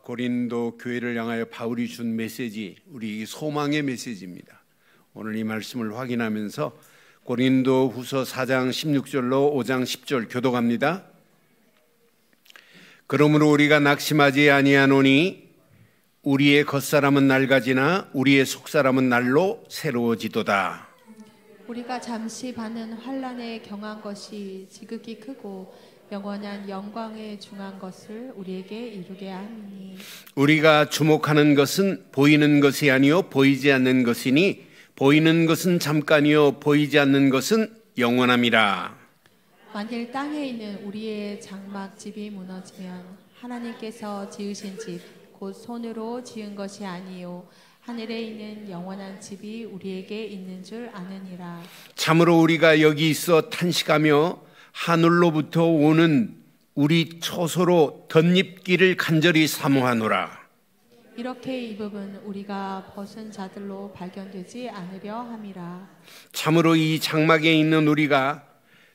고린도 교회를 향하여 바울이 준 메시지, 우리 소망의 메시지입니다. 오늘 이 말씀을 확인하면서 고린도 후서 4장 16절로 5장 10절 교독합니다. 그러므로 우리가 낙심하지 아니하노니 우리의 겉사람은 낡아지나 우리의 속사람은 날로 새로워지도다. 우리가 잠시 받는 환난에 경한 것이 지극히 크고 영원한 영광에 중한 것을 우리에게 이루게 하니 우리가 주목하는 것은 보이는 것이 아니요 보이지 않는 것이니 보이는 것은 잠깐이요 보이지 않는 것은 영원함이라. 만일 땅에 있는 우리의 장막집이 무너지면 하나님께서 지으신 집 곧 손으로 지은 것이 아니요 하늘에 있는 영원한 집이 우리에게 있는 줄 아느니라. 참으로 우리가 여기 있어 탄식하며 하늘로부터 오는 우리 처소로 덧입기를 간절히 사모하노라. 이렇게 이 부분 우리가 벗은 자들로 발견되지 않으려 함이라. 참으로 이 장막에 있는 우리가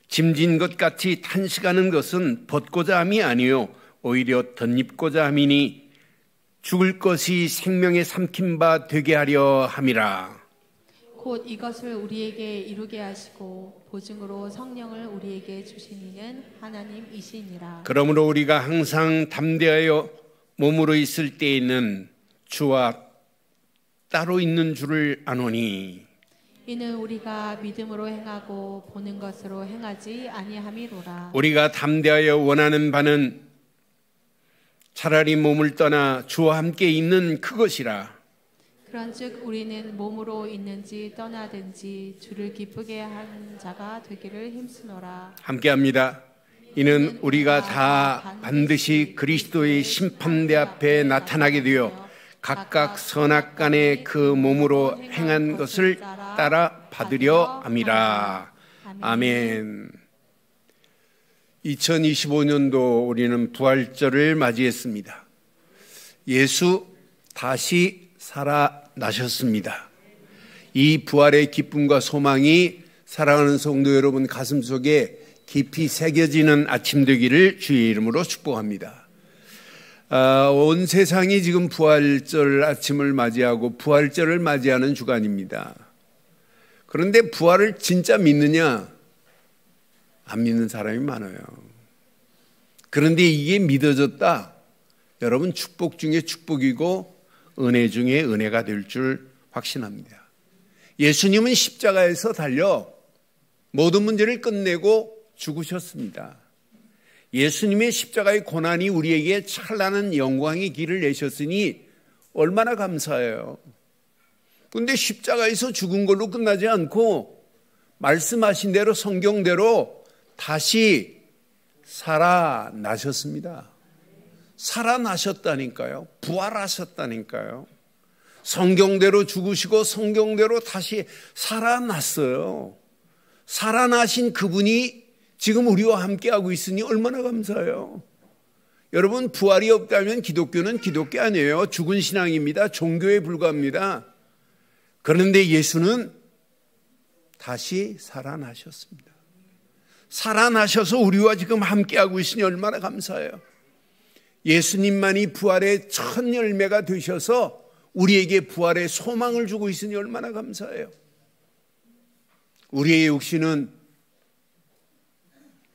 짐진 것 같이 탄식하는 것은 벗고자 함이 아니요 오히려 덧입고자 함이니 죽을 것이 생명에 삼킨 바 되게 하려 함이라. 곧 이것을 우리에게 이루게 하시고 보증으로 성령을 우리에게 주신 이는 하나님이시니라. 그러므로 우리가 항상 담대하여 몸으로 있을 때에는 주와 따로 있는 줄을 아노니 이는 우리가 믿음으로 행하고 보는 것으로 행하지 아니함이로라. 우리가 담대하여 원하는 바는 차라리 몸을 떠나 주와 함께 있는 그것이라. 그런즉 우리는 몸으로 있는지 떠나든지 주를 기쁘게 한 자가 되기를 힘쓰노라. 함께합니다. 이는 우리가 다 반드시 그리스도의 심판대 앞에 나타나게 되어 각각 선악간에 그 몸으로 행한 것을 따라 받으려 함이라. 아멘. 2025년도 우리는 부활절을 맞이했습니다. 예수 다시 살아나셨습니다. 이 부활의 기쁨과 소망이 사랑하는 성도 여러분 가슴속에 깊이 새겨지는 아침 되기를 주의 이름으로 축복합니다. 온 세상이 지금 부활절 아침을 맞이하고 부활절을 맞이하는 주간입니다. 그런데 부활을 진짜 믿느냐? 안 믿는 사람이 많아요. 그런데 이게 믿어졌다. 여러분 축복 중에 축복이고 은혜 중에 은혜가 될 줄 확신합니다. 예수님은 십자가에서 달려 모든 문제를 끝내고 죽으셨습니다. 예수님의 십자가의 고난이 우리에게 찬란한 영광의 길을 내셨으니 얼마나 감사해요. 그런데 십자가에서 죽은 걸로 끝나지 않고 말씀하신 대로 성경대로 다시 살아나셨습니다. 살아나셨다니까요. 부활하셨다니까요. 성경대로 죽으시고 성경대로 다시 살아났어요. 살아나신 그분이 지금 우리와 함께하고 있으니 얼마나 감사해요. 여러분 부활이 없다면 기독교는 기독교 아니에요. 죽은 신앙입니다. 종교에 불과합니다. 그런데 예수는 다시 살아나셨습니다. 살아나셔서 우리와 지금 함께하고 있으니 얼마나 감사해요. 예수님만이 부활의 첫 열매가 되셔서 우리에게 부활의 소망을 주고 있으니 얼마나 감사해요. 우리의 육신은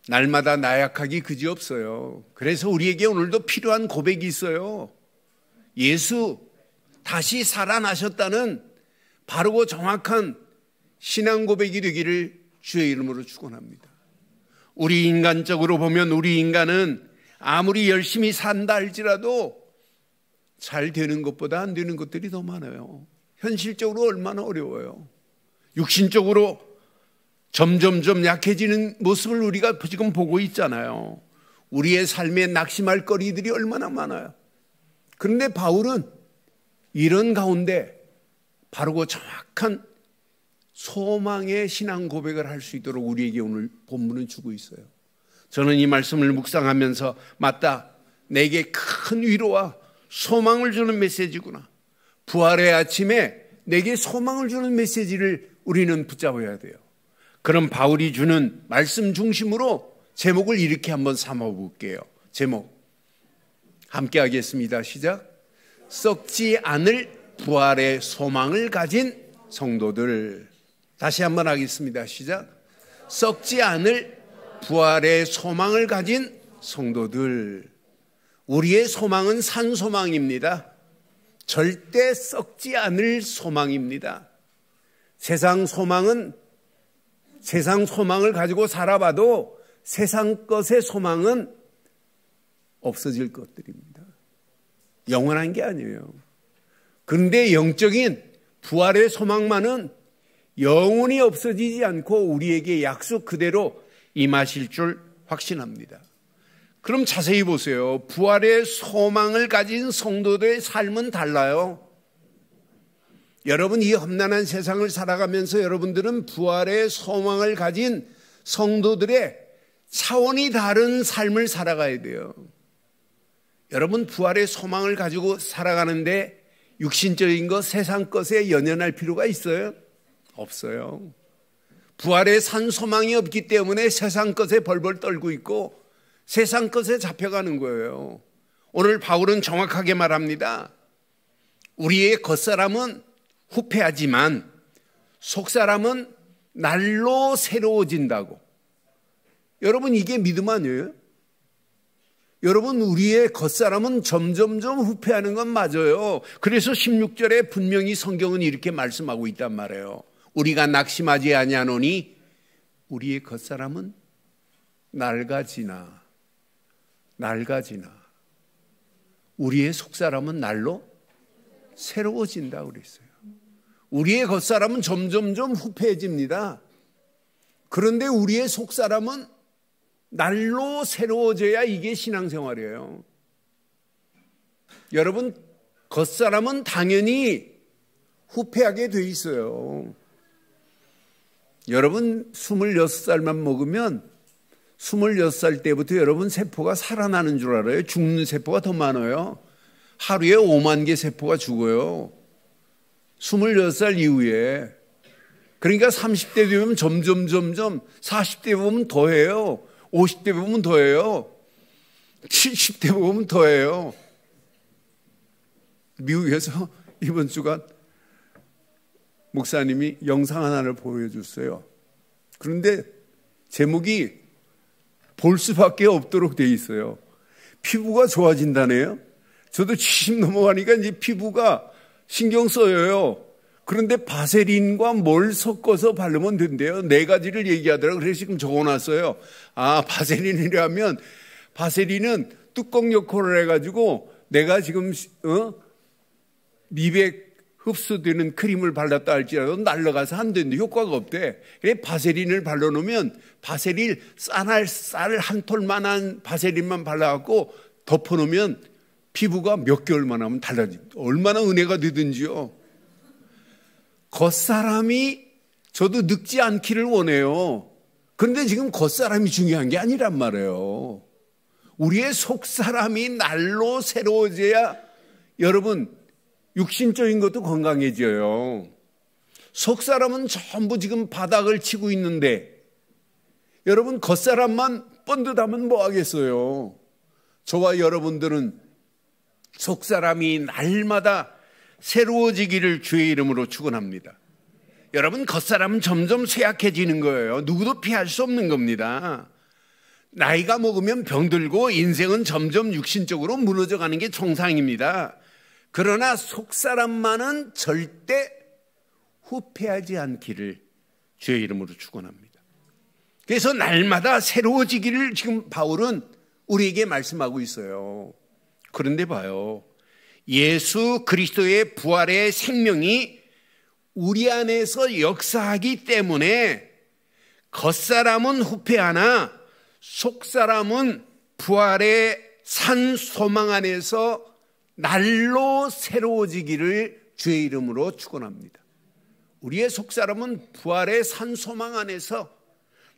날마다 나약하기 그지없어요. 그래서 우리에게 오늘도 필요한 고백이 있어요. 예수 다시 살아나셨다는 바르고 정확한 신앙 고백이 되기를 주의 이름으로 축원합니다. 우리 인간적으로 보면 우리 인간은 아무리 열심히 산다 할지라도 잘 되는 것보다 안 되는 것들이 더 많아요. 현실적으로 얼마나 어려워요. 육신적으로 점점점 약해지는 모습을 우리가 지금 보고 있잖아요. 우리의 삶에 낙심할 거리들이 얼마나 많아요. 그런데 바울은 이런 가운데 바르고 정확한 소망의 신앙 고백을 할 수 있도록 우리에게 오늘 본문은 주고 있어요. 저는 이 말씀을 묵상하면서 맞다, 내게 큰 위로와 소망을 주는 메시지구나. 부활의 아침에 내게 소망을 주는 메시지를 우리는 붙잡아야 돼요. 그럼 바울이 주는 말씀 중심으로 제목을 이렇게 한번 삼아볼게요. 제목, 함께 하겠습니다. 시작. 썩지 않을 부활의 소망을 가진 성도들. 다시 한번 하겠습니다. 시작. 썩지 않을 부활의 소망을 가진 성도들. 우리의 소망은 산 소망입니다. 절대 썩지 않을 소망입니다. 세상 소망을 가지고 살아봐도 세상 것의 소망은 없어질 것들입니다. 영원한 게 아니에요. 그런데 영적인 부활의 소망만은 영원히 없어지지 않고 우리에게 약속 그대로 임하실 줄 확신합니다. 그럼 자세히 보세요. 부활의 소망을 가진 성도들의 삶은 달라요. 여러분, 이 험난한 세상을 살아가면서 여러분들은 부활의 소망을 가진 성도들의 차원이 다른 삶을 살아가야 돼요. 여러분, 부활의 소망을 가지고 살아가는데 육신적인 것, 세상 것에 연연할 필요가 있어요? 없어요. 부활의 산 소망이 없기 때문에 세상 것에 벌벌 떨고 있고 세상 것에 잡혀가는 거예요. 오늘 바울은 정확하게 말합니다. 우리의 겉사람은 후패하지만 속사람은 날로 새로워진다고. 여러분, 이게 믿음 아니에요? 여러분, 우리의 겉사람은 점점점 후패하는 건 맞아요. 그래서 16절에 분명히 성경은 이렇게 말씀하고 있단 말이에요. 우리가 낙심하지 아니하노니 우리의 겉사람은 낡아지나 우리의 속사람은 날로 새로워진다 그랬어요. 우리의 겉사람은 점점점 후패해집니다. 그런데 우리의 속사람은 날로 새로워져야 이게 신앙생활이에요. 여러분, 겉사람은 당연히 후패하게 돼 있어요. 여러분, 26살만 먹으면 26살 때부터 여러분 세포가 살아나는 줄 알아요? 죽는 세포가 더 많아요. 하루에 5만 개 세포가 죽어요. 26살 이후에. 그러니까 30대 되면 점점 40대 보면 더해요. 50대 보면 더해요. 70대 보면 더해요. 미국에서 이번 주간 목사님이 영상 하나를 보여줬어요. 그런데 제목이 볼 수밖에 없도록 돼 있어요. 피부가 좋아진다네요. 저도 70 넘어가니까 이제 피부가 신경 써요. 그런데 바세린과 뭘 섞어서 바르면 된대요. 4가지를 얘기하더라고요. 그래서 지금 적어놨어요. 바세린이라면, 바세린은 뚜껑 역할을 해가지고 내가 지금 미백 흡수되는 크림을 발랐다 할지라도 날아가서 안 되는데 효과가 없대. 그래 바세린을 발라놓으면 바세린 쌀 한 톨만한 바세린만 발라갖고 덮어놓으면 피부가 몇 개월만 하면 달라지. 얼마나 은혜가 되든지요. 겉사람이 저도 늙지 않기를 원해요. 그런데 지금 겉사람이 중요한 게 아니란 말이에요. 우리의 속사람이 날로 새로워져야 여러분 육신적인 것도 건강해져요. 속사람은 전부 지금 바닥을 치고 있는데 여러분 겉사람만 번듯하면 뭐 하겠어요. 저와 여러분들은 속사람이 날마다 새로워지기를 주의 이름으로 축원합니다. 여러분 겉사람은 점점 쇠약해지는 거예요. 누구도 피할 수 없는 겁니다. 나이가 먹으면 병들고 인생은 점점 육신적으로 무너져가는 게 정상입니다. 그러나 속사람만은 절대 후패하지 않기를 주의 이름으로 축원합니다. 그래서 날마다 새로워지기를 지금 바울은 우리에게 말씀하고 있어요. 그런데 봐요. 예수 그리스도의 부활의 생명이 우리 안에서 역사하기 때문에 겉사람은 후패하나 속사람은 부활의 산 소망 안에서 날로 새로워지기를 주의 이름으로 축원합니다. 우리의 속사람은 부활의 산 소망 안에서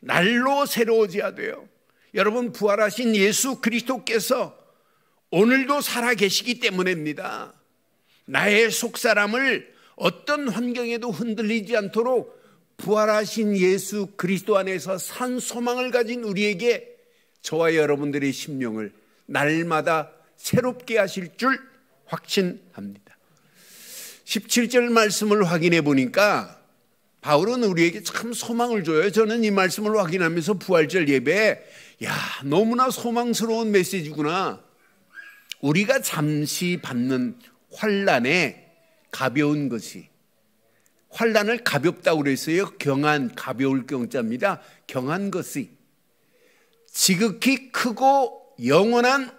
날로 새로워져야 돼요. 여러분 부활하신 예수 그리스도께서 오늘도 살아계시기 때문입니다. 나의 속사람을 어떤 환경에도 흔들리지 않도록 부활하신 예수 그리스도 안에서 산 소망을 가진 우리에게 저와 여러분들의 심령을 날마다 새롭게 하실 줄 확신합니다. 17절 말씀을 확인해 보니까 바울은 우리에게 참 소망을 줘요. 저는 이 말씀을 확인하면서 부활절 예배에 너무나 소망스러운 메시지구나. 우리가 잠시 받는 환난에 가벼운 것이, 환난을 가볍다고 그랬어요. 경한, 가벼울 경자입니다. 경한 것이 지극히 크고 영원한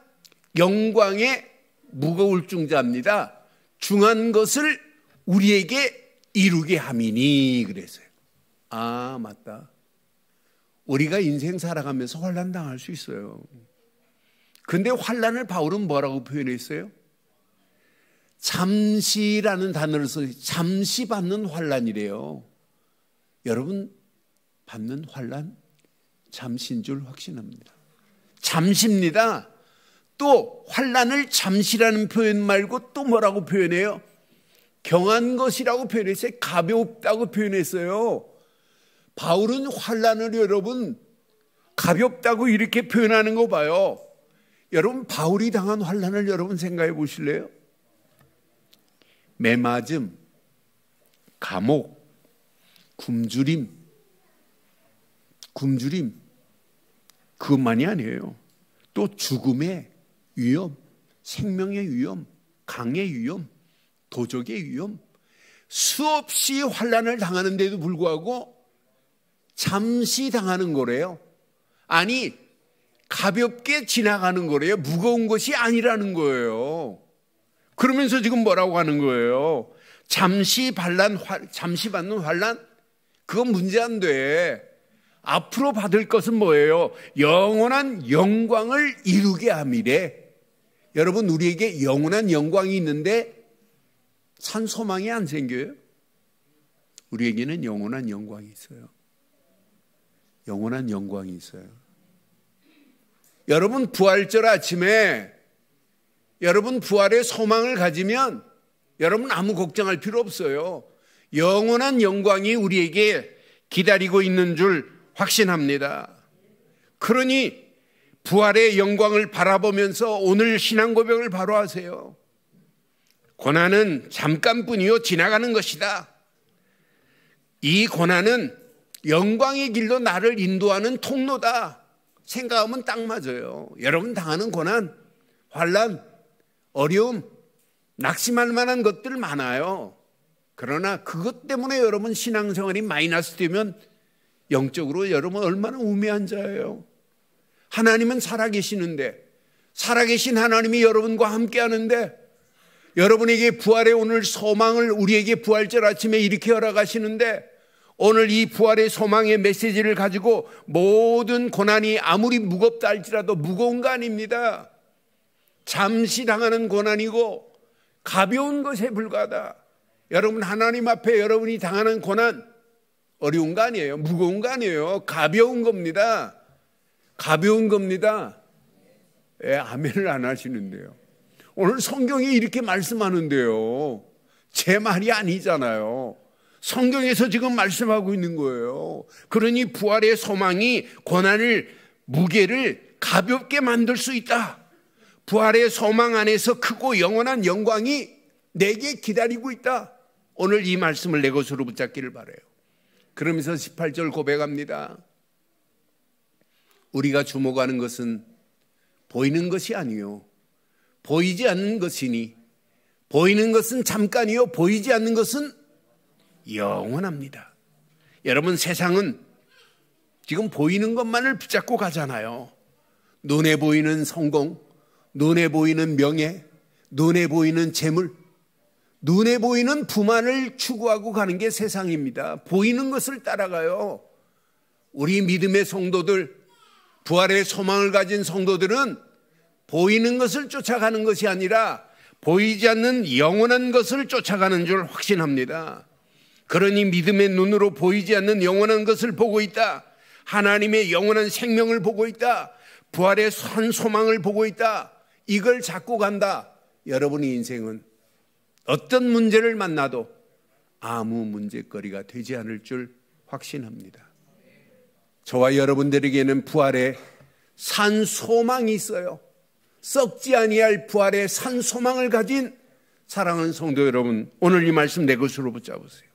영광의 무거울 중자입니다. 중한 것을 우리에게 이루게 함이니 그랬어요. 아, 맞다. 우리가 인생 살아가면서 환난 당할 수 있어요. 근데 환난을 바울은 뭐라고 표현했어요? 잠시라는 단어를 써서 잠시 받는 환난이래요. 여러분 받는 환난 잠시인 줄 확신합니다. 잠시입니다. 또 환난을 잠시라는 표현 말고 또 뭐라고 표현해요? 경한 것이라고 표현했어요. 가볍다고 표현했어요. 바울은 환난을 여러분 가볍다고 이렇게 표현하는 거 봐요. 여러분 바울이 당한 환난을 여러분 생각해 보실래요? 매맞음, 감옥, 굶주림 그것만이 아니에요. 또 죽음의 위험, 생명의 위험, 강의 위험, 도적의 위험, 수없이 환난을 당하는데도 불구하고 잠시 당하는 거래요. 아니 가볍게 지나가는 거래요. 무거운 것이 아니라는 거예요. 그러면서 지금 뭐라고 하는 거예요? 잠시 받는 환난 그건 문제 안 돼. 앞으로 받을 것은 뭐예요? 영원한 영광을 이루게 함이래. 여러분 우리에게 영원한 영광이 있는데 산 소망이 안 생겨요? 우리에게는 영원한 영광이 있어요. 영원한 영광이 있어요. 여러분 부활절 아침에 여러분 부활의 소망을 가지면 여러분 아무 걱정할 필요 없어요. 영원한 영광이 우리에게 기다리고 있는 줄 확신합니다. 그러니 부활의 영광을 바라보면서 오늘 신앙 고백을 바로 하세요. 고난은 잠깐뿐이요 지나가는 것이다. 이 고난은 영광의 길로 나를 인도하는 통로다. 생각하면 딱 맞아요. 여러분 당하는 고난, 환난, 어려움, 낙심할 만한 것들 많아요. 그러나 그것 때문에 여러분 신앙생활이 마이너스 되면 영적으로 여러분 얼마나 우매한 자예요. 하나님은 살아계시는데, 살아계신 하나님이 여러분과 함께 하는데, 여러분에게 부활의 오늘 소망을 우리에게 부활절 아침에 이렇게 허락하시는데, 오늘 이 부활의 소망의 메시지를 가지고 모든 고난이 아무리 무겁다 할지라도 무거운 거 아닙니다. 잠시 당하는 고난이고 가벼운 것에 불과하다. 여러분 하나님 앞에 여러분이 당하는 고난 어려운 거 아니에요. 무거운 거 아니에요. 가벼운 겁니다. 가벼운 겁니다. 아멘을 안 하시는데요. 오늘 성경이 이렇게 말씀하는데요. 제 말이 아니잖아요. 성경에서 지금 말씀하고 있는 거예요. 그러니 부활의 소망이 고난을, 무게를 가볍게 만들 수 있다. 부활의 소망 안에서 크고 영원한 영광이 내게 기다리고 있다. 오늘 이 말씀을 내 것으로 붙잡기를 바라요. 그러면서 18절 고백합니다. 우리가 주목하는 것은 보이는 것이 아니요 보이지 않는 것이니 보이는 것은 잠깐이요 보이지 않는 것은 영원합니다. 여러분 세상은 지금 보이는 것만을 붙잡고 가잖아요. 눈에 보이는 성공, 눈에 보이는 명예, 눈에 보이는 재물, 눈에 보이는 부만을 추구하고 가는 게 세상입니다. 보이는 것을 따라가요. 우리 믿음의 성도들, 부활의 소망을 가진 성도들은 보이는 것을 쫓아가는 것이 아니라 보이지 않는 영원한 것을 쫓아가는 줄 확신합니다. 그러니 믿음의 눈으로 보이지 않는 영원한 것을 보고 있다. 하나님의 영원한 생명을 보고 있다. 부활의 산 소망을 보고 있다. 이걸 잡고 간다. 여러분의 인생은 어떤 문제를 만나도 아무 문제거리가 되지 않을 줄 확신합니다. 저와 여러분들에게는 부활의 산 소망이 있어요. 썩지 아니할 부활의 산 소망을 가진 사랑하는 성도 여러분, 오늘 이 말씀 내 것으로 붙잡으세요.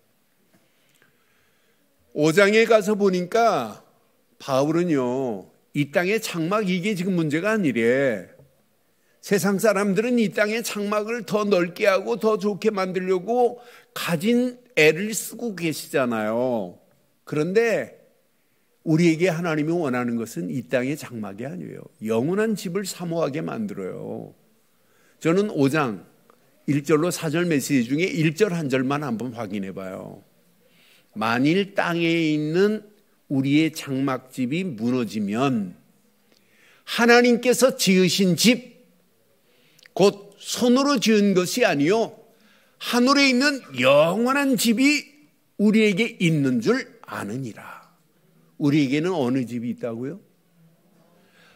5장에 가서 보니까 바울은요, 이 땅의 장막 이게 지금 문제가 아니래. 세상 사람들은 이 땅의 장막을 더 넓게 하고 더 좋게 만들려고 가진 애를 쓰고 계시잖아요. 그런데 우리에게 하나님이 원하는 것은 이 땅의 장막이 아니에요. 영원한 집을 사모하게 만들어요. 저는 5장 1절로 4절 메시지 중에 1절 한 절만 한번 확인해 봐요. 만일 땅에 있는 우리의 장막집이 무너지면 하나님께서 지으신 집, 곧 손으로 지은 것이 아니요 하늘에 있는 영원한 집이 우리에게 있는 줄 아느니라. 우리에게는 어느 집이 있다고요?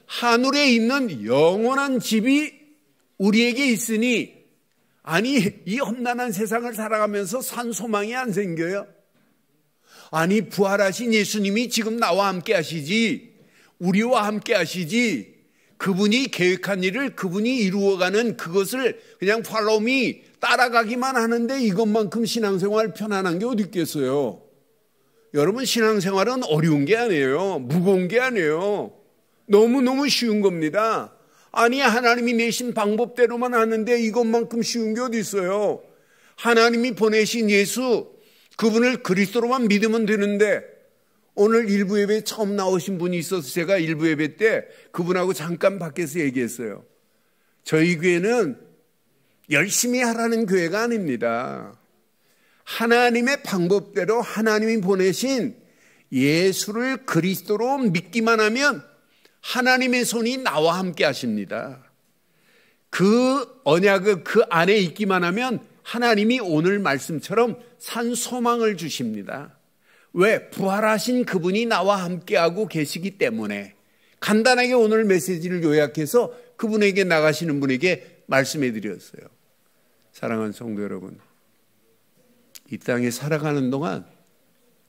하늘에 있는 영원한 집이 우리에게 있으니, 아니 이 험난한 세상을 살아가면서 산 소망이 안 생겨요? 아니 부활하신 예수님이 지금 나와 함께 하시지, 우리와 함께 하시지, 그분이 계획한 일을 그분이 이루어가는 그것을 그냥 팔로미 따라가기만 하는데 이것만큼 신앙생활 편안한 게 어디 있겠어요? 여러분, 신앙생활은 어려운 게 아니에요. 무거운 게 아니에요. 너무너무 쉬운 겁니다. 아니 하나님이 내신 방법대로만 하는데 이것만큼 쉬운 게 어디 있어요? 하나님이 보내신 예수, 그분을 그리스도로만 믿으면 되는데, 오늘 일부 예배에 처음 나오신 분이 있어서 제가 일부 예배 때 그분하고 잠깐 밖에서 얘기했어요. 저희 교회는 열심히 하라는 교회가 아닙니다. 하나님의 방법대로 하나님이 보내신 예수를 그리스도로 믿기만 하면 하나님의 손이 나와 함께 하십니다. 그 언약을 그 안에 있기만 하면 하나님이 오늘 말씀처럼 산 소망을 주십니다. 왜? 부활하신 그분이 나와 함께하고 계시기 때문에. 간단하게 오늘 메시지를 요약해서 그분에게 나가시는 분에게 말씀해 드렸어요. 사랑하는 성도 여러분, 이 땅에 살아가는 동안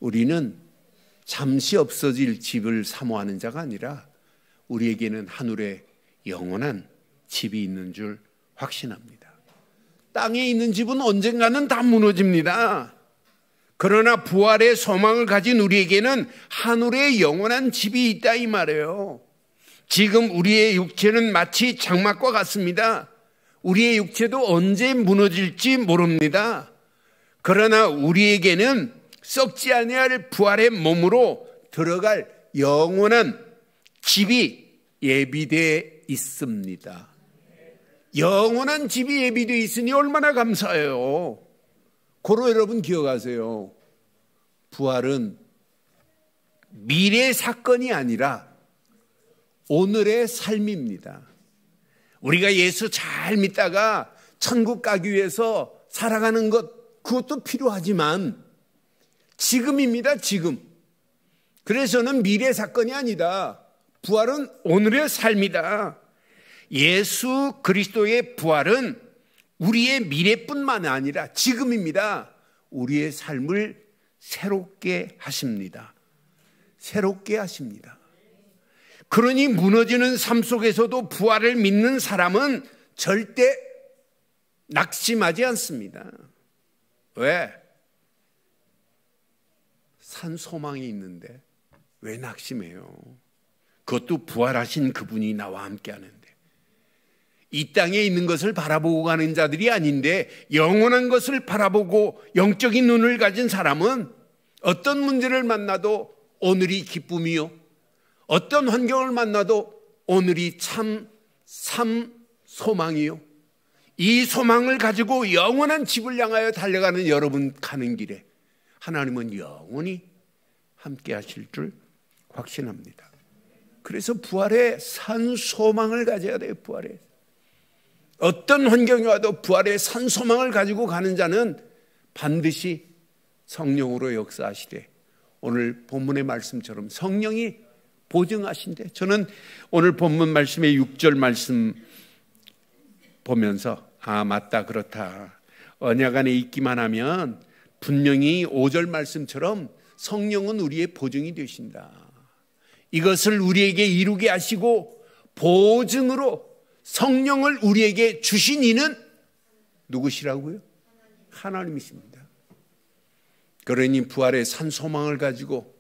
우리는 잠시 없어질 집을 사모하는 자가 아니라 우리에게는 하늘에 영원한 집이 있는 줄 확신합니다. 땅에 있는 집은 언젠가는 다 무너집니다. 그러나 부활의 소망을 가진 우리에게는 하늘에 영원한 집이 있다 이 말이에요. 지금 우리의 육체는 마치 장막과 같습니다. 우리의 육체도 언제 무너질지 모릅니다. 그러나 우리에게는 썩지 아니할 부활의 몸으로 들어갈 영원한 집이 예비되어 있습니다. 영원한 집이 예비되어 있으니 얼마나 감사해요. 고로 여러분 기억하세요. 부활은 미래의 사건이 아니라 오늘의 삶입니다. 우리가 예수 잘 믿다가 천국 가기 위해서 살아가는 것, 그것도 필요하지만 지금입니다. 지금. 그래서는 미래의 사건이 아니다. 부활은 오늘의 삶이다. 예수 그리스도의 부활은 우리의 미래뿐만 아니라 지금입니다. 우리의 삶을 새롭게 하십니다. 새롭게 하십니다. 그러니 무너지는 삶 속에서도 부활을 믿는 사람은 절대 낙심하지 않습니다. 왜? 산 소망이 있는데 왜 낙심해요? 그것도 부활하신 그분이 나와 함께 하는데. 이 땅에 있는 것을 바라보고 가는 자들이 아닌데 영원한 것을 바라보고 영적인 눈을 가진 사람은 어떤 문제를 만나도 오늘이 기쁨이요, 어떤 환경을 만나도 오늘이 참 소망이요, 이 소망을 가지고 영원한 집을 향하여 달려가는 여러분 가는 길에 하나님은 영원히 함께 하실 줄 확신합니다. 그래서 부활의 산 소망을 가져야 돼요. 부활의 어떤 환경이 와도 부활의 산 소망을 가지고 가는 자는 반드시 성령으로 역사하시되 오늘 본문의 말씀처럼 성령이 보증하신대. 저는 오늘 본문 말씀의 6절 말씀 보면서 맞다, 그렇다. 언약 안에 있기만 하면 분명히 5절 말씀처럼 성령은 우리의 보증이 되신다. 이것을 우리에게 이루게 하시고 보증으로 성령을 우리에게 주신 이는 누구시라고요? 하나님이십니다. 그러니 부활의 산 소망을 가지고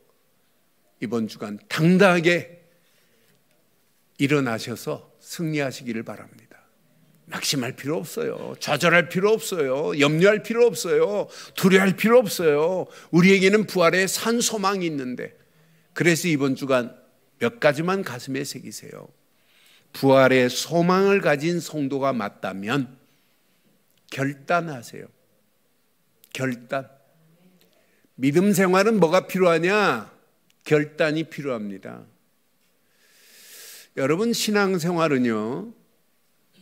이번 주간 당당하게 일어나셔서 승리하시기를 바랍니다. 낙심할 필요 없어요. 좌절할 필요 없어요. 염려할 필요 없어요. 두려워할 필요 없어요. 우리에게는 부활의 산 소망이 있는데, 그래서 이번 주간 몇 가지만 가슴에 새기세요. 부활의 소망을 가진 성도가 맞다면 결단하세요. 결단. 믿음 생활은 뭐가 필요하냐? 결단이 필요합니다. 여러분, 신앙생활은요,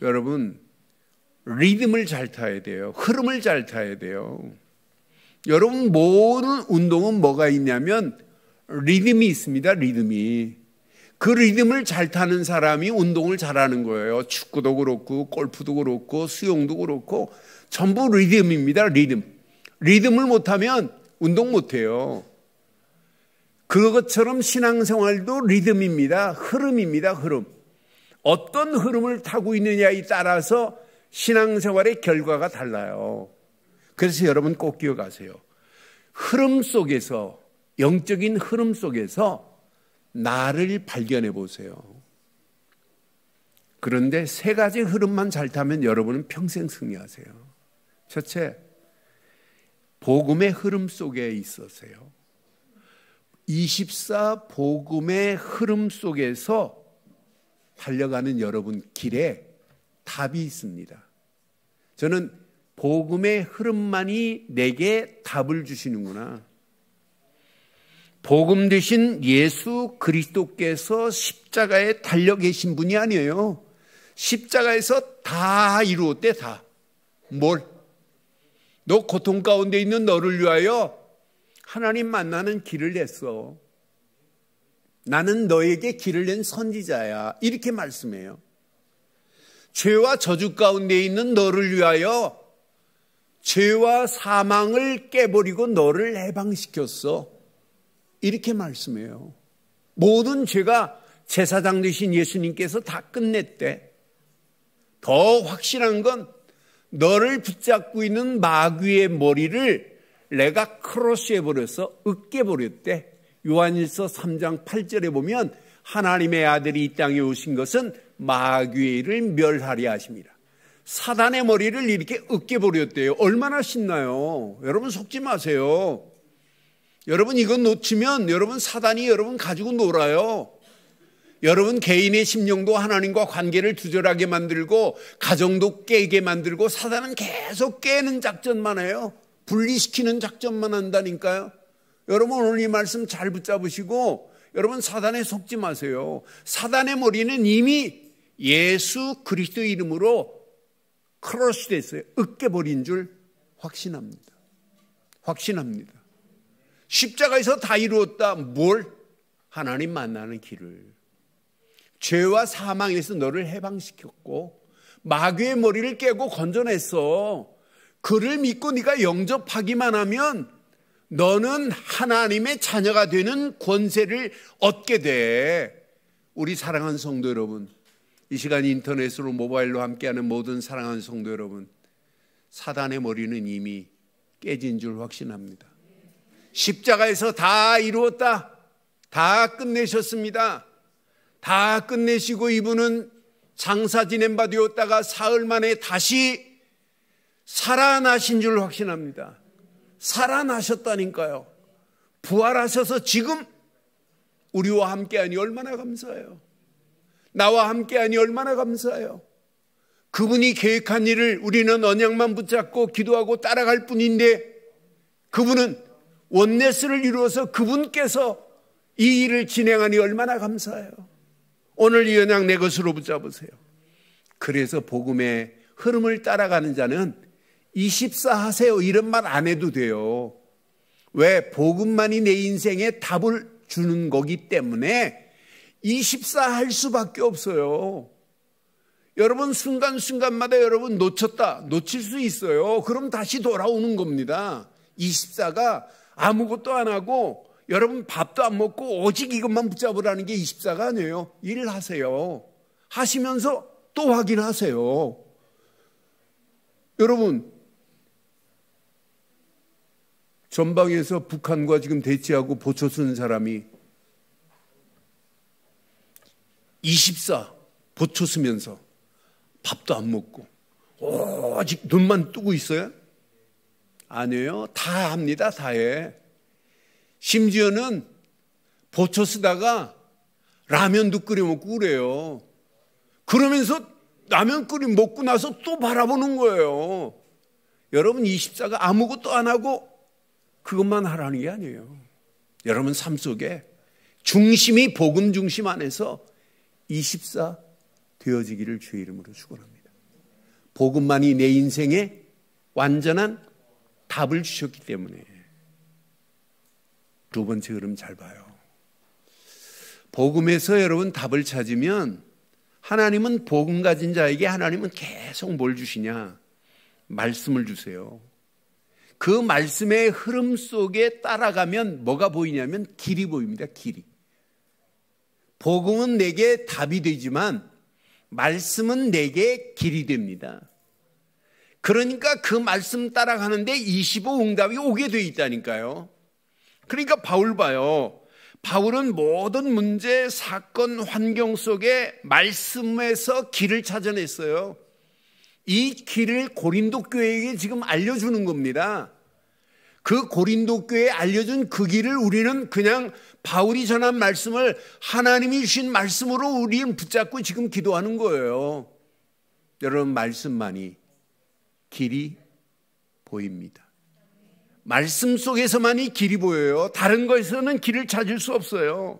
여러분 리듬을 잘 타야 돼요. 흐름을 잘 타야 돼요. 여러분, 모든 운동은 뭐가 있냐면 리듬이 있습니다. 리듬이. 그 리듬을 잘 타는 사람이 운동을 잘하는 거예요. 축구도 그렇고 골프도 그렇고 수영도 그렇고 전부 리듬입니다. 리듬. 리듬을 못하면 운동 못해요. 그것처럼 신앙생활도 리듬입니다. 흐름입니다. 흐름. 어떤 흐름을 타고 있느냐에 따라서 신앙생활의 결과가 달라요. 그래서 여러분 꼭 기억하세요. 흐름 속에서, 영적인 흐름 속에서 나를 발견해 보세요. 그런데 세 가지 흐름만 잘 타면 여러분은 평생 승리하세요. 첫째, 복음의 흐름 속에 있으세요. 24 복음의 흐름 속에서 달려가는 여러분 길에 답이 있습니다. 저는 복음의 흐름만이 내게 답을 주시는구나. 복음 되신 예수 그리스도께서 십자가에 달려 계신 분이 아니에요. 십자가에서 다 이루었대, 다. 뭘? 너 고통 가운데 있는 너를 위하여 하나님 만나는 길을 냈어. 나는 너에게 길을 낸 선지자야. 이렇게 말씀해요. 죄와 저주 가운데 있는 너를 위하여 죄와 사망을 깨버리고 너를 해방시켰어. 이렇게 말씀해요. 모든 죄가 제사장 되신 예수님께서 다 끝냈대. 더 확실한 건 너를 붙잡고 있는 마귀의 머리를 내가 크러쉬해버려서 으깨버렸대. 요한일서 3장 8절에 보면 하나님의 아들이 이 땅에 오신 것은 마귀의 일을 멸하려 하십니다. 사단의 머리를 이렇게 으깨버렸대요. 얼마나 신나요? 여러분 속지 마세요. 여러분 이거 놓치면 여러분 사단이 여러분 가지고 놀아요. 여러분 개인의 심령도 하나님과 관계를 두절하게 만들고 가정도 깨게 만들고 사단은 계속 깨는 작전만 해요. 분리시키는 작전만 한다니까요. 여러분 오늘 이 말씀 잘 붙잡으시고 여러분 사단에 속지 마세요. 사단의 머리는 이미 예수 그리스도 이름으로 크러쉬 됐어요. 으깨버린 줄 확신합니다. 확신합니다. 십자가에서 다 이루었다. 뭘? 하나님 만나는 길을. 죄와 사망에서 너를 해방시켰고 마귀의 머리를 깨고 건져냈어. 그를 믿고 네가 영접하기만 하면 너는 하나님의 자녀가 되는 권세를 얻게 돼. 우리 사랑하는 성도 여러분, 이 시간 인터넷으로 모바일로 함께하는 모든 사랑하는 성도 여러분, 사단의 머리는 이미 깨진 줄 확신합니다. 십자가에서 다 이루었다. 다 끝내셨습니다. 다 끝내시고 이분은 장사 지낸 바 되었다가 사흘 만에 다시 살아나신 줄 확신합니다. 살아나셨다니까요. 부활하셔서 지금 우리와 함께하니 얼마나 감사해요. 나와 함께하니 얼마나 감사해요. 그분이 계획한 일을 우리는 언약만 붙잡고 기도하고 따라갈 뿐인데 그분은 원네스를 이루어서 그분께서 이 일을 진행하니 얼마나 감사해요. 오늘 이 언약 내 것으로 붙잡으세요. 그래서 복음의 흐름을 따라가는 자는 24 하세요. 이런 말 안 해도 돼요. 왜? 복음만이 내 인생에 답을 주는 거기 때문에 24 할 수밖에 없어요. 여러분 순간순간마다 여러분 놓칠 수 있어요. 그럼 다시 돌아오는 겁니다. 24가 아무것도 안 하고 여러분 밥도 안 먹고 오직 이것만 붙잡으라는 게 24가 아니에요. 일을 하세요. 하시면서 또 확인하세요. 여러분, 전방에서 북한과 지금 대치하고 보초 쓰는 사람이 24 보초 쓰면서 밥도 안 먹고 오직 눈만 뜨고 있어요? 아니에요. 다 합니다. 다 해. 심지어는 보초 쓰다가 라면도 끓여 먹고 그래요. 그러면서 라면 끓여 먹고 나서 또 바라보는 거예요. 여러분, 24가 아무것도 안 하고 그것만 하라는 게 아니에요. 여러분 삶 속에 중심이 복음 중심 안에서 24 되어지기를 주의 이름으로 축원합니다. 복음만이 내 인생에 완전한 답을 주셨기 때문에. 두 번째 흐름 잘 봐요. 복음에서 여러분 답을 찾으면 하나님은 복음 가진 자에게 하나님은 계속 뭘 주시냐? 말씀을 주세요. 그 말씀의 흐름 속에 따라가면 뭐가 보이냐면 길이 보입니다. 길이. 복음은 내게 답이 되지만 말씀은 내게 길이 됩니다. 그러니까 그 말씀 따라가는데 25 응답이 오게 돼 있다니까요. 그러니까 바울 봐요. 바울은 모든 문제, 사건, 환경 속에 말씀에서 길을 찾아냈어요. 이 길을 고린도 교회에게 지금 알려주는 겁니다. 그 고린도 교회에 알려준 그 길을 우리는 그냥 바울이 전한 말씀을 하나님이 주신 말씀으로 우리는 붙잡고 지금 기도하는 거예요. 여러분, 말씀만이 길이 보입니다. 말씀 속에서만이 길이 보여요. 다른 것에서는 길을 찾을 수 없어요.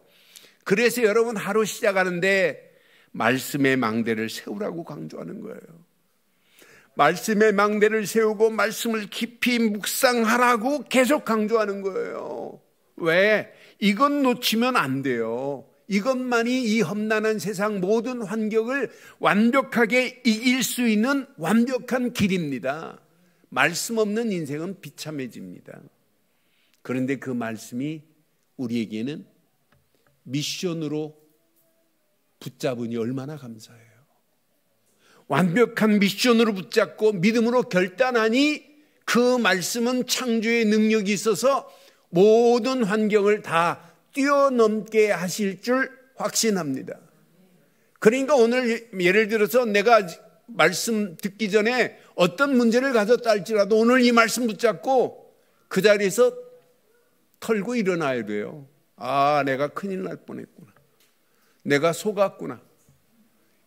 그래서 여러분 하루 시작하는데 말씀의 망대를 세우라고 강조하는 거예요. 말씀의 망대를 세우고 말씀을 깊이 묵상하라고 계속 강조하는 거예요. 왜? 이건 놓치면 안 돼요. 이것만이 이 험난한 세상 모든 환경을 완벽하게 이길 수 있는 완벽한 길입니다. 말씀 없는 인생은 비참해집니다. 그런데 그 말씀이 우리에게는 미션으로 붙잡으니 얼마나 감사해요. 완벽한 미션으로 붙잡고 믿음으로 결단하니 그 말씀은 창조의 능력이 있어서 모든 환경을 다 뛰어넘게 하실 줄 확신합니다. 그러니까 오늘 예를 들어서 내가 말씀 듣기 전에 어떤 문제를 가졌다 할지라도 오늘 이 말씀 붙잡고 그 자리에서 털고 일어나야 돼요. 아, 내가 큰일 날 뻔했구나. 내가 속았구나.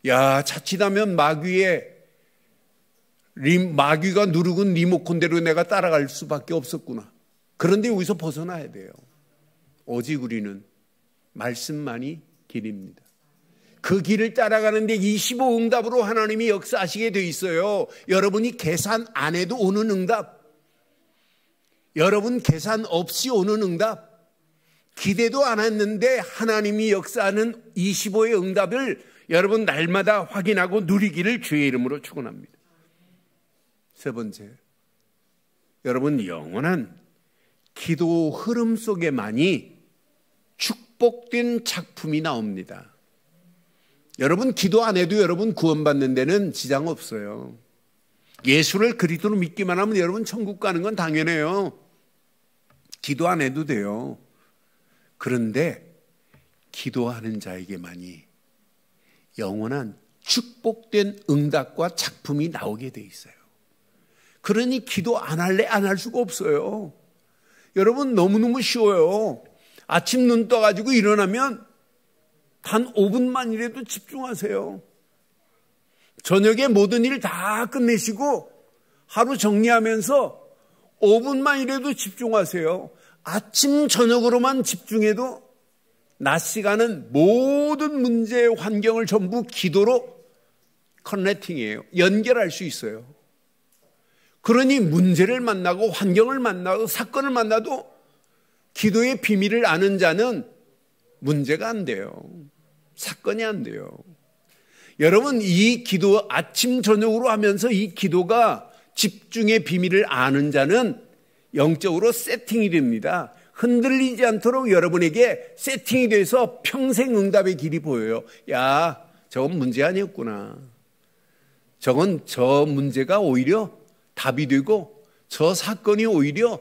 야, 자칫하면 마귀가 누르고 리모컨대로 내가 따라갈 수밖에 없었구나. 그런데 여기서 벗어나야 돼요. 오직 우리는 말씀만이 길입니다. 그 길을 따라가는데 25 응답으로 하나님이 역사하시게 돼 있어요. 여러분이 계산 안 해도 오는 응답, 여러분 계산 없이 오는 응답, 기대도 안 했는데 하나님이 역사하는 25의 응답을 여러분 날마다 확인하고 누리기를 주의 이름으로 축원합니다. 세 번째, 여러분 영원한 기도 흐름 속에만이 축복된 작품이 나옵니다. 여러분 기도 안 해도 여러분 구원받는 데는 지장 없어요. 예수를 그리스도로 믿기만 하면 여러분 천국 가는 건 당연해요. 기도 안 해도 돼요. 그런데 기도하는 자에게만이 영원한 축복된 응답과 작품이 나오게 돼 있어요. 그러니 기도 안 할래 안 할 수가 없어요. 여러분 너무너무 쉬워요. 아침 눈 떠가지고 일어나면 단 5분만이라도 집중하세요. 저녁에 모든 일 다 끝내시고 하루 정리하면서 5분만이라도 집중하세요. 아침 저녁으로만 집중해도 낮 시간은 모든 문제의 환경을 전부 기도로 커넥팅해요. 연결할 수 있어요. 그러니 문제를 만나고 환경을 만나고 사건을 만나도 기도의 비밀을 아는 자는 문제가 안 돼요. 사건이 안 돼요. 여러분 이 기도 아침 저녁으로 하면서 이 기도가 집중의 비밀을 아는 자는 영적으로 세팅이 됩니다. 흔들리지 않도록 여러분에게 세팅이 돼서 평생 응답의 길이 보여요. 야, 저건 문제 아니었구나. 저건 저 문제가 오히려 답이 되고 저 사건이 오히려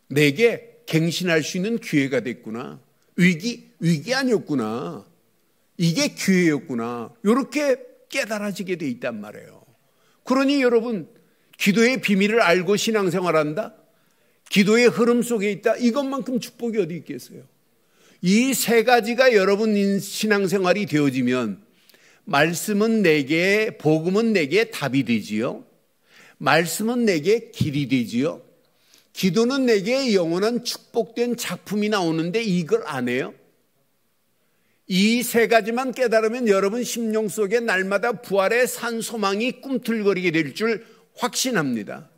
내게 갱신할 수 있는 기회가 됐구나. 위기 아니었구나. 이게 기회였구나. 이렇게 깨달아지게 돼 있단 말이에요. 그러니 여러분, 기도의 비밀을 알고 신앙생활한다? 기도의 흐름 속에 있다? 이것만큼 축복이 어디 있겠어요? 이 세 가지가 여러분 신앙생활이 되어지면 말씀은 내게, 복음은 내게 답이 되지요. 말씀은 내게 길이 되지요. 기도는 내게 영원한 축복된 작품이 나오는데 이걸 안 해요? 이 세 가지만 깨달으면 여러분 심령 속에 날마다 부활의 산 소망이 꿈틀거리게 될 줄 확신합니다.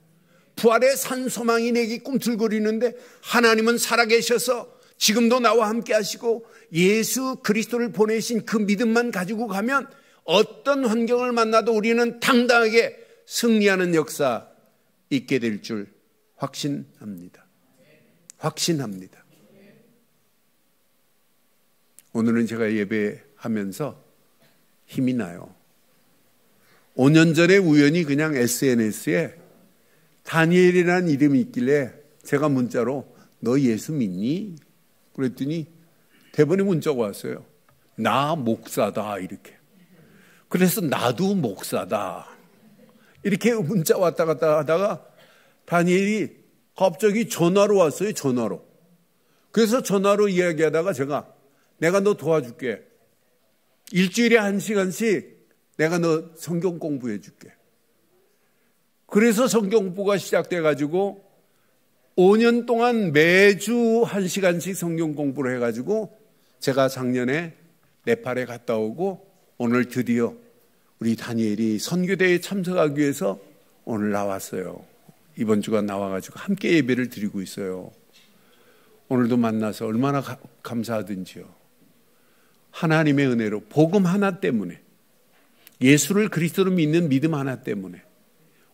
부활의 산 소망이 내게 꿈틀거리는데 하나님은 살아계셔서 지금도 나와 함께 하시고 예수 그리스도를 보내신 그 믿음만 가지고 가면 어떤 환경을 만나도 우리는 당당하게 승리하는 역사 있게 될 줄 확신합니다. 확신합니다. 오늘은 제가 예배하면서 힘이 나요. 5년 전에 우연히 그냥 SNS에 다니엘이라는 이름이 있길래 제가 문자로 너 예수 믿니? 그랬더니 대번에 문자가 왔어요. 나 목사다 이렇게. 그래서 나도 목사다 이렇게 문자 왔다 갔다 하다가 다니엘이 갑자기 전화로 왔어요. 전화로. 그래서 전화로 이야기하다가 제가 내가 너 도와줄게. 일주일에 1시간씩 내가 너 성경 공부해 줄게. 그래서 성경 공부가 시작돼 가지고 5년 동안 매주 1시간씩 성경 공부를 해가지고 제가 작년에 네팔에 갔다 오고 오늘 드디어 우리 다니엘이 선교대회에 참석하기 위해서 오늘 나왔어요. 이번 주가 나와가지고 함께 예배를 드리고 있어요. 오늘도 만나서 얼마나 감사하든지요. 하나님의 은혜로 복음 하나 때문에 예수를 그리스도로 믿는 믿음 하나 때문에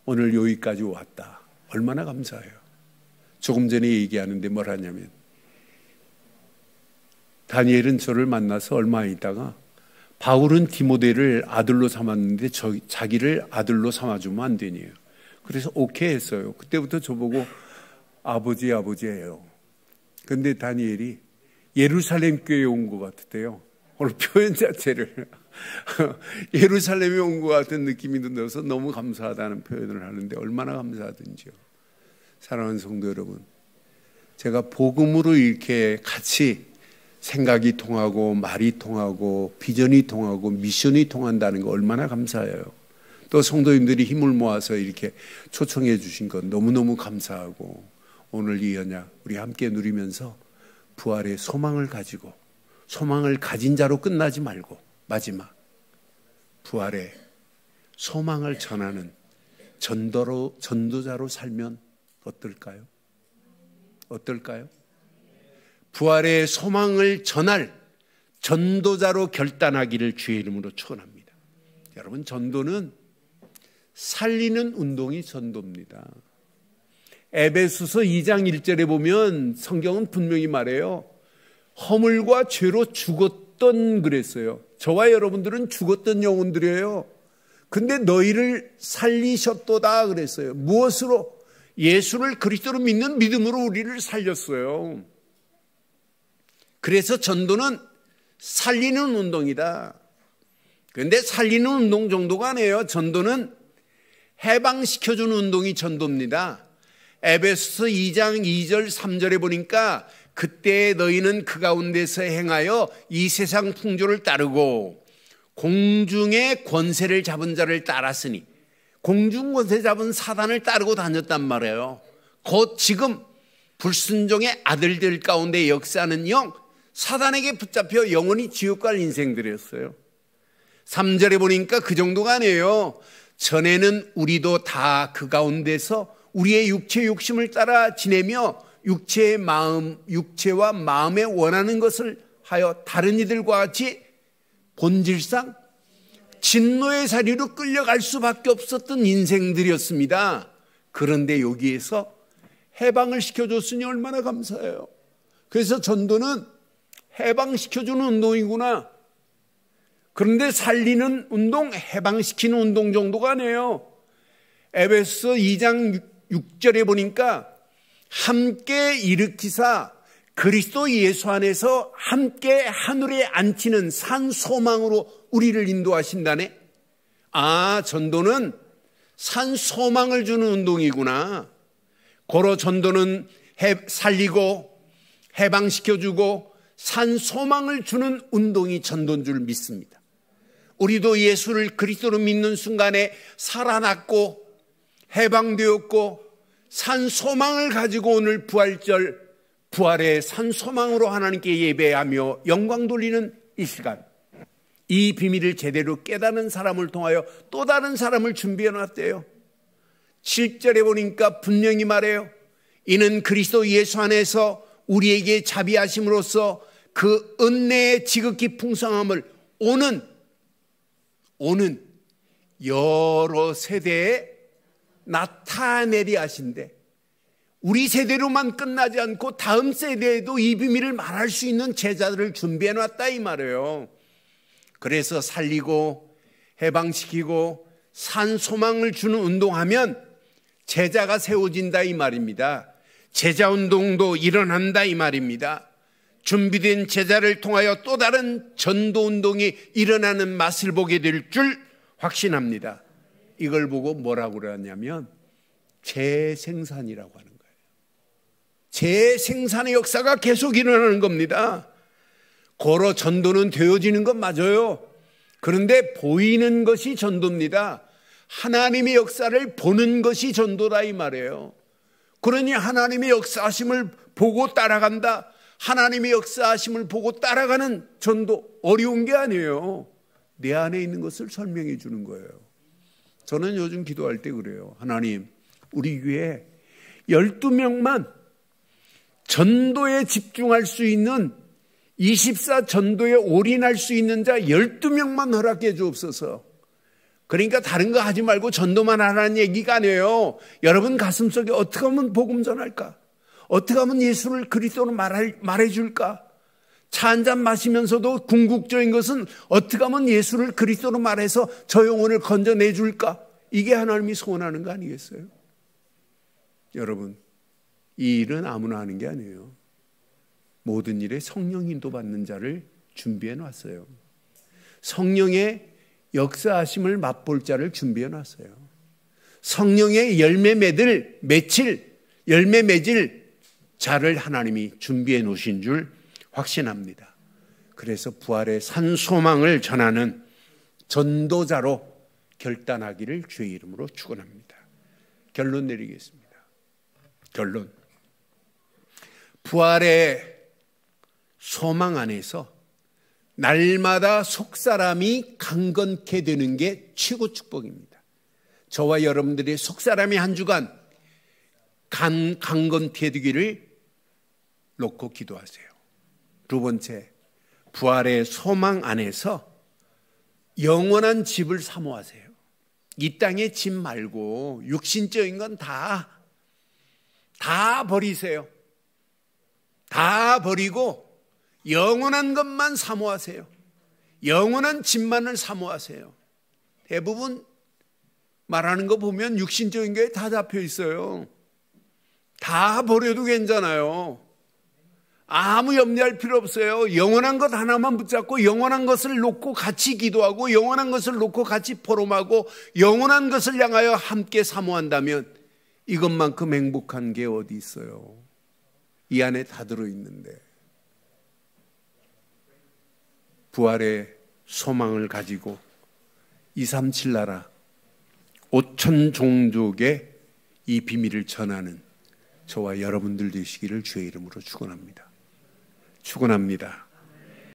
오늘 여기까지 왔다. 얼마나 감사해요. 조금 전에 얘기하는데 뭘 하냐면 다니엘은 저를 만나서 얼마 있다가 바울은 디모데를 아들로 삼았는데 자기를 아들로 삼아주면 안 되니요. 그래서 오케이 했어요. 그때부터 저보고 아버지예요. 근데 다니엘이 예루살렘 교회에 온 것 같았대요. 오늘 표현 자체를 예루살렘에 온 것 같은 느낌이 들어서 너무 감사하다는 표현을 하는데 얼마나 감사하든지요. 사랑하는 성도 여러분, 제가 복음으로 이렇게 같이 생각이 통하고 말이 통하고 비전이 통하고 미션이 통한다는 거 얼마나 감사해요. 또 성도님들이 힘을 모아서 이렇게 초청해 주신 건 너무너무 감사하고 오늘 이 연약 우리 함께 누리면서 부활의 소망을 가지고 소망을 가진 자로 끝나지 말고 마지막 부활의 소망을 전하는 전도자로 살면 어떨까요? 어떨까요? 부활의 소망을 전할 전도자로 결단하기를 주의 이름으로 축원합니다. 여러분, 전도는 살리는 운동이 전도입니다. 에베소서 2장 1절에 보면 성경은 분명히 말해요. 허물과 죄로 죽었던 그랬어요. 저와 여러분들은 죽었던 영혼들이에요. 근데 너희를 살리셨도다 그랬어요. 무엇으로? 예수를 그리스도로 믿는 믿음으로 우리를 살렸어요. 그래서 전도는 살리는 운동이다. 그런데 살리는 운동 정도가 아니에요. 전도는 해방시켜주는 운동이 전도입니다. 에베소서 2장 2절 3절에 보니까 그때 너희는 그 가운데서 행하여 이 세상 풍조를 따르고 공중의 권세를 잡은 자를 따랐으니, 공중 권세 잡은 사단을 따르고 다녔단 말이에요. 곧 지금 불순종의 아들들 가운데 역사하는 영, 사단에게 붙잡혀 영원히 지옥 갈 인생들이었어요. 3절에 보니까 그 정도가 아니에요. 전에는 우리도 다 그 가운데서 우리의 육체 욕심을 따라 지내며 육체와 마음에 원하는 것을 하여 다른 이들과 같이 본질상 진노의 사리로 끌려갈 수밖에 없었던 인생들이었습니다. 그런데 여기에서 해방을 시켜줬으니 얼마나 감사해요. 그래서 전도는 해방시켜주는 운동이구나. 그런데 살리는 운동, 해방시키는 운동 정도가 아니에요. 에베소서 2장 6절에 보니까 함께 일으키사 그리스도 예수 안에서 함께 하늘에 앉히는 산 소망으로 우리를 인도하신다네. 아, 전도는 산 소망을 주는 운동이구나. 고로 전도는 살리고 해방시켜주고 산 소망을 주는 운동이 전도인 줄 믿습니다. 우리도 예수를 그리스도로 믿는 순간에 살아났고 해방되었고 산 소망을 가지고 오늘 부활절 부활의 산 소망으로 하나님께 예배하며 영광 돌리는 이 시간, 이 비밀을 제대로 깨닫는 사람을 통하여 또 다른 사람을 준비해 놨대요. 7절에 보니까 분명히 말해요. 이는 그리스도 예수 안에서 우리에게 자비하심으로써 그 은혜의 지극히 풍성함을 오는 여러 세대에 나타내리 하신대. 우리 세대로만 끝나지 않고 다음 세대에도 이 비밀을 말할 수 있는 제자들을 준비해 놨다 이 말이에요. 그래서 살리고 해방시키고 산 소망을 주는 운동하면 제자가 세워진다 이 말입니다. 제자 운동도 일어난다 이 말입니다. 준비된 제자를 통하여 또 다른 전도 운동이 일어나는 맛을 보게 될 줄 확신합니다. 이걸 보고 뭐라고 그러냐면 재생산이라고 하는 거예요. 재생산의 역사가 계속 일어나는 겁니다. 고로 전도는 되어지는 건 맞아요. 그런데 보이는 것이 전도입니다. 하나님의 역사를 보는 것이 전도다 이 말이에요. 그러니 하나님의 역사하심을 보고 따라간다. 하나님의 역사하심을 보고 따라가는 전도 어려운 게 아니에요. 내 안에 있는 것을 설명해 주는 거예요. 저는 요즘 기도할 때 그래요. 하나님, 우리 교회에 12명만 전도에 집중할 수 있는 24 전도에 올인할 수 있는 자 12명만 허락해 주옵소서. 그러니까 다른 거 하지 말고 전도만 하라는 얘기가 아니에요. 여러분 가슴속에 어떻게 하면 복음 전할까? 어떻게 하면 예수를 그리스도로 말해줄까? 차 한잔 마시면서도 궁극적인 것은 어떻게 하면 예수를 그리스도로 말해서 저 영혼을 건져내줄까? 이게 하나님이 소원하는 거 아니겠어요? 여러분, 이 일은 아무나 하는 게 아니에요. 모든 일에 성령 인도받는 자를 준비해 놨어요. 성령의 역사하심을 맛볼 자를 준비해 놨어요. 성령의 열매 맺을 자를 하나님이 준비해 놓으신 줄 확신합니다. 그래서 부활의 산 소망을 전하는 전도자로 결단하기를 주의 이름으로 축원합니다. 결론 내리겠습니다. 결론. 부활의 소망 안에서 날마다 속사람이 강건케 되는 게 최고 축복입니다. 저와 여러분들의 속사람이 한 주간 강건케 되기를 놓고 기도하세요. 두 번째, 부활의 소망 안에서 영원한 집을 사모하세요. 이 땅의 집 말고 육신적인 건 다 버리세요. 다 버리고 영원한 것만 사모하세요. 영원한 집만을 사모하세요. 대부분 말하는 거 보면 육신적인 게 다 잡혀 있어요. 다 버려도 괜찮아요. 아무 염려할 필요 없어요. 영원한 것 하나만 붙잡고 영원한 것을 놓고 같이 기도하고 영원한 것을 놓고 같이 포럼하고 영원한 것을 향하여 함께 사모한다면 이것만큼 행복한 게 어디 있어요? 이 안에 다 들어있는데. 부활의 소망을 가지고 237 나라 5천 종족의 이 비밀을 전하는 저와 여러분들 되시기를 주의 이름으로 축원합니다. 축원합니다.